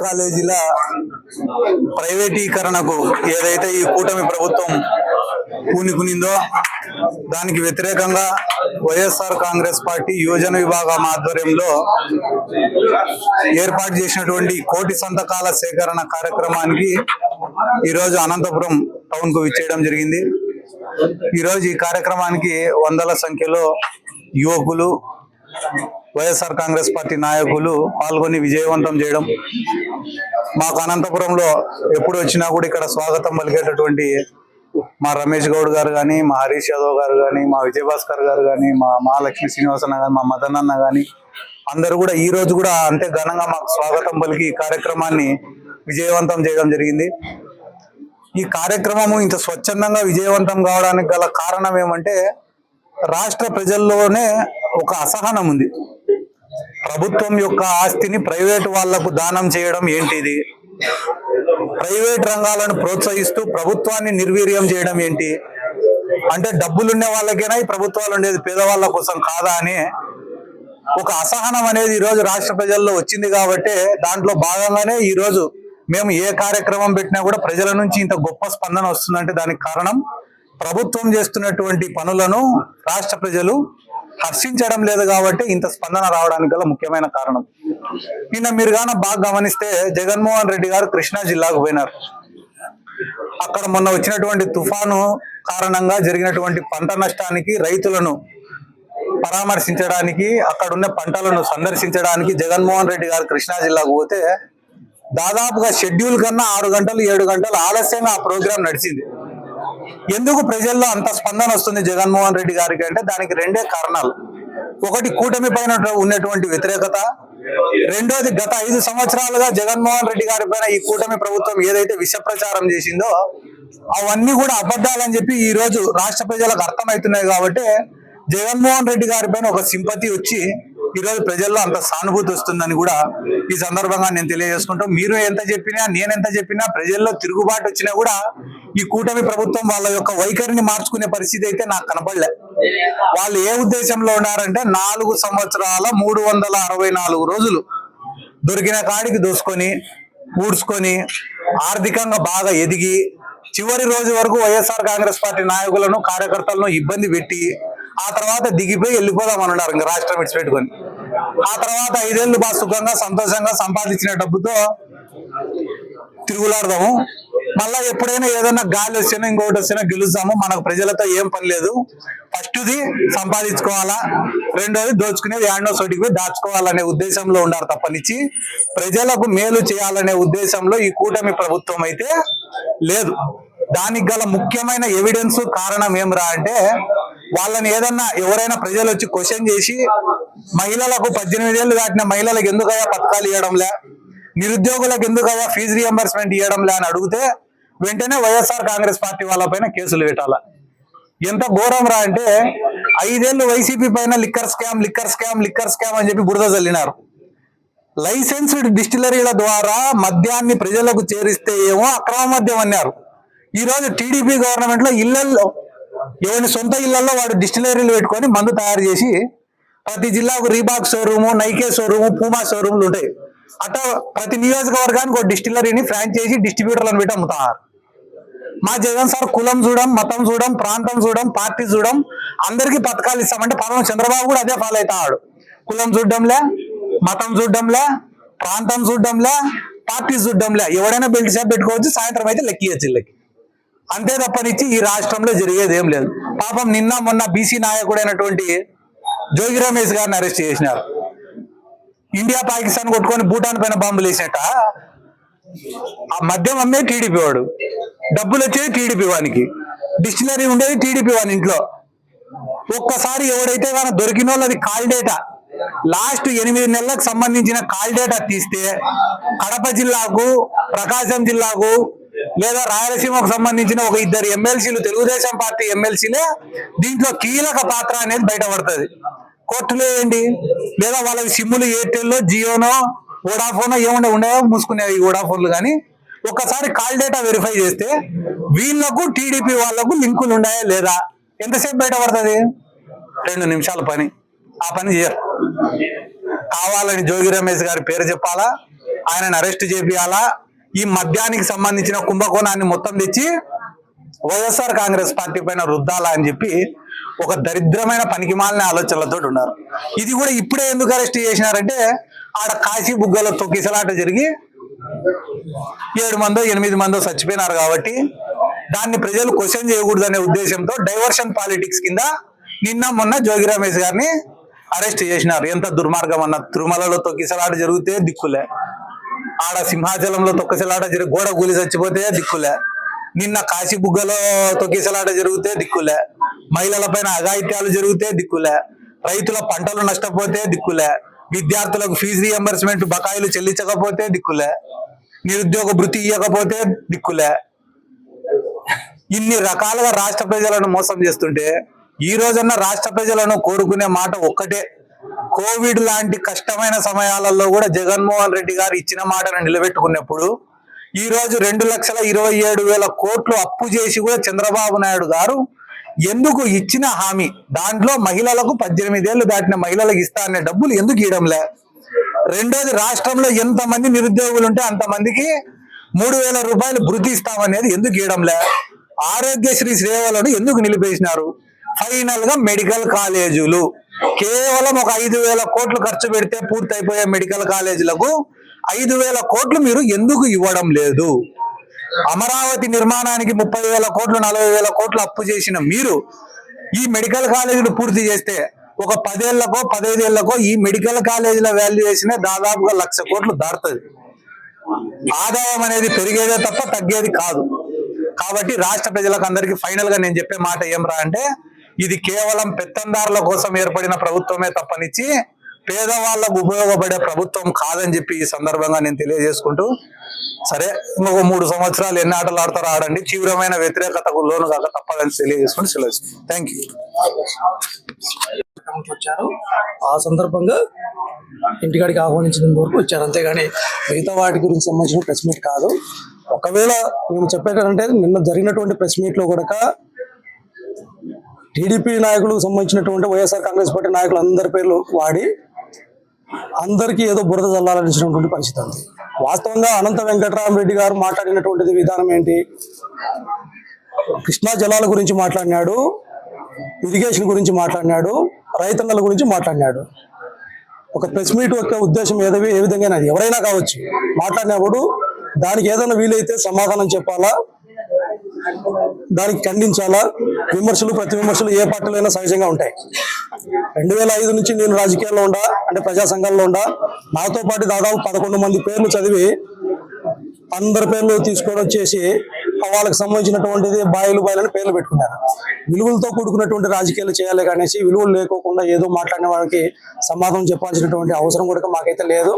కాలేజీల ప్రైవేటీకరణకు ఏదైతే ఈ కూటమి ప్రభుత్వం పూనుకునిందో దానికి వ్యతిరేకంగా వైఎస్ఆర్ కాంగ్రెస్ పార్టీ యువజన విభాగం ఆధ్వర్యంలో ఏర్పాటు చేసినటువంటి కోటి సంతకాల సేకరణ కార్యక్రమానికి ఈరోజు అనంతపురం టౌన్ కు విచ్చేయడం జరిగింది. ఈరోజు ఈ కార్యక్రమానికి వందల సంఖ్యలో యువకులు, వైఎస్ఆర్ కాంగ్రెస్ పార్టీ నాయకులు పాల్గొని విజయవంతం చేయడం, మాకు అనంతపురంలో ఎప్పుడు వచ్చినా కూడా ఇక్కడ స్వాగతం పలికేటటువంటి మా రమేష్ గౌడ్ గారు కానీ, మా హరీష్ యాదవ్ గారు కానీ, మా విజయభాస్కర్ గారు కానీ, మా మహాలక్ష్మి శ్రీనివాసన్న కానీ, మా మదన్ అన్న కానీ అందరూ కూడా ఈ రోజు కూడా అంతే ఘనంగా మాకు స్వాగతం పలికి ఈ కార్యక్రమాన్ని విజయవంతం చేయడం జరిగింది. ఈ కార్యక్రమము ఇంత స్వచ్ఛందంగా విజయవంతం కావడానికి గల కారణం ఏమంటే, రాష్ట్ర ప్రజల్లోనే ఒక అసహనం ఉంది. ప్రభుత్వం యొక్క ఆస్తిని ప్రైవేటు వాళ్లకు దానం చేయడం ఏంటిది, ప్రైవేట్ రంగాలను ప్రోత్సహిస్తూ ప్రభుత్వాన్ని నిర్వీర్యం చేయడం ఏంటి, అంటే డబ్బులుండే వాళ్ళకైనా ఈ ప్రభుత్వాలు ఉండేది పేదవాళ్ళ కోసం కాదా అని ఒక అసహనం అనేది ఈరోజు రాష్ట్ర ప్రజల్లో వచ్చింది. కాబట్టి దాంట్లో భాగంగానే ఈరోజు మేము ఏ కార్యక్రమం పెట్టినా కూడా ప్రజల నుంచి ఇంత గొప్ప స్పందన వస్తుందంటే దానికి కారణం ప్రభుత్వం చేస్తున్నటువంటి పనులను రాష్ట్ర ప్రజలు హర్షించడం లేదు కాబట్టి ఇంత స్పందన రావడానికి గల ముఖ్యమైన కారణం. నిన్న మీరు గాన బాగా గమనిస్తే జగన్మోహన్ రెడ్డి గారు కృష్ణా జిల్లాకు పోయినారు. అక్కడ మొన్న వచ్చినటువంటి తుఫాను కారణంగా జరిగినటువంటి పంట నష్టానికి రైతులను పరామర్శించడానికి, అక్కడ ఉన్న పంటలను సందర్శించడానికి జగన్మోహన్ రెడ్డి గారు కృష్ణా జిల్లాకు పోతే దాదాపుగా షెడ్యూల్ కన్నా 6 గంటలు 7 గంటలు ఆలస్యంగా ఆ ప్రోగ్రాం నడిచింది. ఎందుకు ప్రజల్లో అంత స్పందన వస్తుంది జగన్మోహన్ రెడ్డి గారికి అంటే దానికి రెండే కారణాలు. ఒకటి, కూటమి పైన ఉన్నటువంటి వ్యతిరేకత. రెండోది, గత 5 సంవత్సరాలుగా జగన్మోహన్ రెడ్డి గారి పైన ఈ కూటమి ప్రభుత్వం ఏదైతే విష ప్రచారం చేసిందో అవన్నీ కూడా అబద్ధాలని చెప్పి ఈ రోజు రాష్ట్ర ప్రజలకు అర్థమవుతున్నాయి. కాబట్టి జగన్మోహన్ రెడ్డి గారి పైన ఒక సింపతి వచ్చి ఈరోజు ప్రజల్లో అంత సానుభూతి వస్తుందని కూడా ఈ సందర్భంగా నేను తెలియజేసుకుంటాం. మీరు ఎంత చెప్పినా, నేనెంత చెప్పినా ప్రజల్లో తిరుగుబాటు వచ్చినా కూడా ఈ కూటమి ప్రభుత్వం వాళ్ళ యొక్క వైఖరిని మార్చుకునే పరిస్థితి అయితే నాకు కనపడలే. వాళ్ళు ఏ ఉద్దేశంలో ఉన్నారంటే 4 సంవత్సరాల 364 రోజులు దొరికిన కాడికి దోసుకొని ఊడ్చుకొని ఆర్థికంగా బాగా ఎదిగి చివరి రోజు వరకు వైఎస్ఆర్ కాంగ్రెస్ పార్టీ నాయకులను, కార్యకర్తలను ఇబ్బంది పెట్టి ఆ తర్వాత దిగిపోయి వెళ్ళిపోదాం అన్నారు ఇంకా రాష్ట్రం విడిచిపెట్టుకొని. ఆ తర్వాత 5 ఏళ్ళు బాగా సుఖంగా సంతోషంగా సంపాదించిన డబ్బుతో తిరుగులాడదాము, మళ్ళా ఎప్పుడైనా ఏదైనా గాలి వచ్చినా ఇంకొకటి వచ్చినా గెలుస్తాము, మనకు ప్రజలతో ఏం పని లేదు, ఫస్ట్ది సంపాదించుకోవాలా, రెండోది దోచుకునేది ఏడో చోటికి పోయి దాచుకోవాలనే ఉద్దేశంలో ఉన్నారు తప్పనిచ్చి ప్రజలకు మేలు చేయాలనే ఉద్దేశంలో ఈ కూటమి ప్రభుత్వం అయితే లేదు. దానికి గల ముఖ్యమైన ఎవిడెన్స్ కారణం ఏమిరా అంటే, వాళ్ళని ఏదన్నా ఎవరైనా ప్రజలు వచ్చి క్వశ్చన్ చేసి మహిళలకు 18 ఏళ్ళు దాటిన మహిళలకు ఎందుకయ్యా పథకాలు ఇవ్వడంలే, నిరుద్యోగులకు ఎందుకయ్యా ఫీజు రియంబర్స్మెంట్ ఇవ్వడంలే అని అడిగితే వెంటనే వైఎస్ఆర్ కాంగ్రెస్ పార్టీ వాళ్ళపైన కేసులు పెట్టాల. ఎంత ఘోరం రా అంటే 5 ఏళ్ళు వైసీపీ పైన లిక్కర్ స్కామ్ అని చెప్పి బురద చల్లినారు. లైసెన్స్డ్ డిస్టిలరీల ద్వారా మద్యాన్ని ప్రజలకు చేరిస్తే ఏమో అక్రమ మద్యం అన్నారు. ఈ రోజు టీడీపీ గవర్నమెంట్ లో ఇళ్లలో ఎవరి సొంత ఇళ్లలో వాడు డిస్టిలరీలు పెట్టుకొని మందు తయారు చేసి ప్రతి జిల్లాకు Reebok showroom, Nike showroom, Puma షోరూమ్లు ఉంటాయి. అట్లా ప్రతి నియోజకవర్గానికి ఒక డిస్టిలరీని ఫ్రాంచైజీ డిస్ట్రిబ్యూటర్లను పెట్టి అమ్ముతున్నారు. మా జగన్ సార్ కులం చూడం, మతం చూడం, ప్రాంతం చూడం, పార్టీ చూడం, అందరికీ పథకాలు ఇస్తామంటే పాపం చంద్రబాబు కూడా అదే ఫాలో అవుతాడు. కులం చూడడంలే, మతం చూడడంలే, ప్రాంతం చూడడంలే, పార్టీ చూడడంలే, ఎవడైనా బెల్ట్ షాప్ పెట్టుకోవచ్చు, సాయంత్రం అయితే లెక్కియచ్చు ఇళ్ళకి, అంతే తప్పనిచ్చి ఈ రాష్ట్రంలో జరిగేది ఏం లేదు. పాపం నిన్న మొన్న బీసీ నాయకుడైనటువంటి జోగి రమేష్ గారిని అరెస్ట్ చేసినారు. ఇండియా పాకిస్తాన్ కొట్టుకొని భూటాన్ పైన బాంబులు వేసినట్ట ఆ మద్యం అమ్మే టీడీపీ వాడు, డబ్బులు వచ్చేది టీడీపీ వానికి, డిస్టిలరీ ఉండేది టీడీపీ వాని ఇంట్లో. ఒక్కసారి ఎవడైతే కానీ దొరికిన వాళ్ళది కాల్ డేటా, లాస్ట్ 8 నెలలకు సంబంధించిన కాల్ డేటా తీస్తే కడప జిల్లాకు, ప్రకాశం జిల్లాకు లేదా రాయలసీమకు సంబంధించిన ఒక 2 ఎమ్మెల్సీలు, తెలుగుదేశం పార్టీ ఎమ్మెల్సీలే దీంట్లో కీలక పాత్ర అనేది బయటపడుతుంది. కోర్టులో ఏంటి, లేదా వాళ్ళకి సిమ్ములు ఎయిర్టెల్లో, జియోనో, వోడాఫోనో ఏముండే ఉండేవో మూసుకునేవి ఈ వోడాఫోన్లు. కానీ ఒక్కసారి కాల్ డేటా వెరిఫై చేస్తే వీళ్లకు టీడీపీ వాళ్లకు లింకులు ఉన్నాయా లేదా ఎంతసేపు బయటపడుతుంది? 2 నిమిషాల పని. ఆ పని చేయరు. కావాలని జోగి రమేష్ గారి పేరు చెప్పాలా, ఆయనను అరెస్ట్ చేపియాలా, ఈ మద్యానికి సంబంధించిన కుంభకోణాన్ని మొత్తం తెచ్చి వైఎస్ఆర్ కాంగ్రెస్ పార్టీ పైన రుద్దాలా అని చెప్పి ఒక దరిద్రమైన పనికిమాలిన ఆలోచనలతో ఉన్నారు. ఇది కూడా ఇప్పుడే ఎందుకు అరెస్ట్ చేసినారంటే ఆడ కాశీ బుగ్గలో తొక్కిసలాట జరిగి 7 మందో 8 మందో చచ్చిపోయినారు కాబట్టి దాన్ని ప్రజలు క్వశ్చన్ చేయకూడదనే ఉద్దేశంతో డైవర్షన్ పాలిటిక్స్ కింద నిన్న మొన్న జోగి రమేష్ గారిని అరెస్ట్ చేసినారు. ఎంత దుర్మార్గం అన్న, తిరుమలలో తొక్కిసలాట జరిగితే దిక్కులే, ఆడ సింహాచలంలో తొక్కిసలాట జరిగి గోడ కూలి చచ్చిపోతే దిక్కులే, నిన్న కాశీబుగ్గలో తొక్కిసలాట జరిగితే దిక్కులే, మహిళల పైన అఘాయిత్యాలు జరిగితే దిక్కులే, రైతుల పంటలు నష్టపోతే దిక్కులే, విద్యార్థులకు ఫీజు రియంబర్స్మెంట్ బకాయిలు చెల్లించకపోతే దిక్కులే, నిరుద్యోగ భృతి ఇవ్వకపోతే దిక్కులే. ఇన్ని రకాలుగా రాష్ట్ర ప్రజలను మోసం చేస్తుంటే ఈ రోజున్న రాష్ట్ర ప్రజలను కోరుకునే మాట ఒక్కటే, కోవిడ్ లాంటి కష్టమైన సమయాలలో కూడా జగన్మోహన్ రెడ్డి గారు ఇచ్చిన మాటను నిలబెట్టుకున్నప్పుడు ఈ రోజు 2,27,000 కోట్లు అప్పు చేసి కూడా చంద్రబాబు నాయుడు గారు ఎందుకు ఇచ్చిన హామీ దాంట్లో మహిళలకు 18 ఏళ్లు దాటిన మహిళలకు ఇస్తా అనే డబ్బులు ఎందుకు ఇవ్వడంలే? రెండోది, రాష్ట్రంలో ఎంతమంది నిరుద్యోగులు ఉంటే అంతమందికి 3,000 రూపాయలు భృతి ఇస్తామనేది ఎందుకు ఇవ్వడంలే? ఆరోగ్యశ్రీ సేవలను ఎందుకు నిలిపేసినారు? ఫైనల్ గా మెడికల్ కాలేజీలు కేవలం ఒక 5,000 కోట్లు ఖర్చు పెడితే పూర్తయిపోయే మెడికల్ కాలేజీలకు 5,000 కోట్లు మీరు ఎందుకు ఇవ్వడం లేదు? అమరావతి నిర్మాణానికి 30,000 కోట్లు 40,000 కోట్లు అప్పు చేసిన మీరు ఈ మెడికల్ కాలేజీలు పూర్తి చేస్తే ఒక 10 ఏళ్లకో 15 ఏళ్లకో ఈ మెడికల్ కాలేజీల వాల్యుయేషన్ దాదాపుగా 1,00,000 కోట్లు దాటుతుంది. ఆదాయం అనేది పెరిగేదే తప్ప తగ్గేది కాదు. కాబట్టి రాష్ట్ర ప్రజలకు అందరికీ ఫైనల్ గా నేను చెప్పే మాట ఏం అంటే, ఇది కేవలం పెత్తందారుల కోసం ఏర్పడిన ప్రభుత్వమే తప్పనిచ్చి పేదవాళ్లకు ఉపయోగపడే ప్రభుత్వం కాదని చెప్పి ఈ సందర్భంగా నేను తెలియజేసుకుంటూ, సరే ఇంకొక 3 సంవత్సరాలు ఎన్ని ఆటలు ఆడతారో ఆడండి, తీవ్రమైన వ్యతిరేకతకు లోను కాక తప్పదని తెలియజేసుకుంటూ సెలవు. Thank you. వచ్చారు ఆ సందర్భంగా ఇంటికాడికి ఆహ్వానించిన వరకు వచ్చారు, అంతేగాని మిగతా వాటి గురించి సంబంధించిన ప్రెస్ మీట్ కాదు. ఒకవేళ మేము చెప్పేటంటే నిన్న జరిగినటువంటి ప్రెస్ మీట్ లో కూడా టీడీపీ నాయకులకు సంబంధించినటువంటి వైఎస్ఆర్ కాంగ్రెస్ పార్టీ నాయకులు అందరి పేర్లు వాడి అందరికీ ఏదో బురద చల్లాలనిచ్చినటువంటి పరిస్థితి ఉంది. వాస్తవంగా అనంత వెంకటరామరెడ్డి గారు మాట్లాడినటువంటిది విధానం ఏంటి? కృష్ణా జలాల గురించి మాట్లాడినాడు, ఇరిగేషన్ గురించి మాట్లాడినాడు, రైతన్నల గురించి మాట్లాడినాడు. ఒక ప్రెస్ మీట్ యొక్క ఉద్దేశం ఏ విధంగా అది ఎవరైనా కావచ్చు, మాట్లాడినప్పుడు దానికి ఏదైనా వీలైతే సమాధానం చెప్పాలా, దానికి ఖండించాలా. విమర్శలు ప్రతి విమర్శలు ఏ పార్టీలో అయినా సహజంగా ఉంటాయి. 2005 నుంచి నేను రాజకీయాల్లో ఉండా, అంటే ప్రజా సంఘాల్లో ఉండా, నాతో పాటు దాదాపు 11 మంది పేర్లు చదివి అందరి పేర్లు తీసుకొని వచ్చేసి వాళ్ళకి సంబంధించినటువంటిది బాయిలని పేర్లు పెట్టుకున్నారు. విలువలతో కూడుకున్నటువంటి రాజకీయాలు చేయాలి అనేసి విలువలు లేకోకుండా ఏదో మాట్లాడిన వాళ్ళకి సమాధానం చెప్పాల్సినటువంటి అవసరం కూడా మాకైతే లేదు.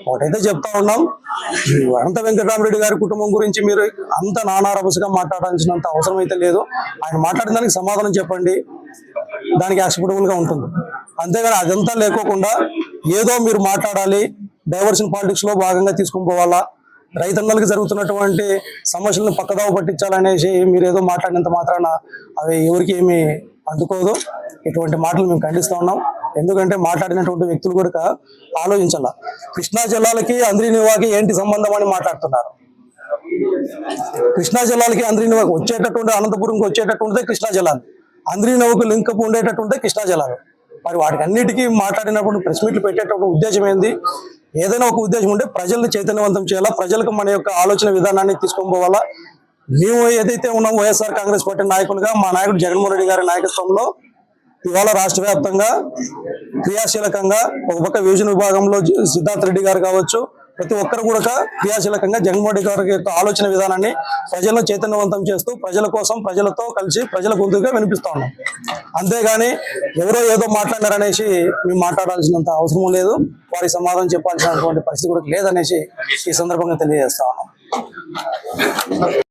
ఒకటైతే చెప్తా ఉన్నాం, అనంత వెంకటరామరెడ్డి గారి కుటుంబం గురించి మీరు అంత నానారభసగా మాట్లాడాల్సినంత అవసరం అయితే లేదు. ఆయన మాట్లాడిన దానికి సమాధానం చెప్పండి, దానికి యాక్సెప్టబుల్ గా ఉంటుంది. అంతేగాని అదంతా లేకోకుండా ఏదో మీరు మాట్లాడాలి, డైవర్షన్ పాలిటిక్స్ లో భాగంగా తీసుకుని పోవాలా, రైతన్నలకు జరుగుతున్నటువంటి సమస్యలను పక్కదావ పట్టించాలనేసి మీరు ఏదో మాట్లాడినంత మాత్రాన అవి ఎవరికి ఏమీ అంటుకోదు. ఇటువంటి మాటలు మేము ఖండిస్తూ ఉన్నాం. ఎందుకంటే మాట్లాడినటువంటి వ్యక్తులు కూడా ఆలోచించాల. కృష్ణా జిల్లాలకి అంద్రినివాకి ఏంటి సంబంధం అని మాట్లాడుతున్నారు. కృష్ణా జిల్లాలకి అంద్రినివాకి వచ్చేటటువంటి అనంతపురంకి వచ్చేటటువంటిదే కృష్ణా జిల్లాలు, అంద్రినివాకు లింక్ అప్ ఉండేటటువంటి కృష్ణా జిల్లాలు. మరి వాటికి అన్నిటికీ మాట్లాడినప్పుడు ప్రెస్ మీట్లు పెట్టేటప్పుడు ఉద్దేశం ఏంది? ఏదైనా ఒక ఉద్దేశం ఉంటే ప్రజల్ని చైతన్యవంతం చేయాలా, ప్రజలకు మన యొక్క ఆలోచన విధానాన్ని తీసుకొని పోవాలా. మేము ఏదైతే ఉన్నాం వైఎస్ఆర్ కాంగ్రెస్ పార్టీ నాయకులుగా మా నాయకుడు జగన్మోహన్ రెడ్డి గారి నాయకత్వంలో ఇవాళ రాష్ట్ర వ్యాప్తంగా క్రియాశీలకంగా ఒక పక్క విభజన విభాగంలో సిద్ధార్థ రెడ్డి గారు కావచ్చు, ప్రతి ఒక్కరు కూడా క్రియాశీలకంగా జగన్మోహన్ రెడ్డి గారి యొక్క ఆలోచన విధానాన్ని ప్రజలను చైతన్యవంతం చేస్తూ ప్రజల కోసం ప్రజలతో కలిసి ప్రజల గొంతుగా వినిపిస్తా ఉన్నాం. అంతేగాని ఎవరో ఏదో మాట్లాడారనేసి మేము మాట్లాడాల్సినంత అవసరం లేదు, వారికి సమాధానం చెప్పాల్సినటువంటి పరిస్థితి కూడా లేదనేసి ఈ సందర్భంగా తెలియజేస్తా ఉన్నాం.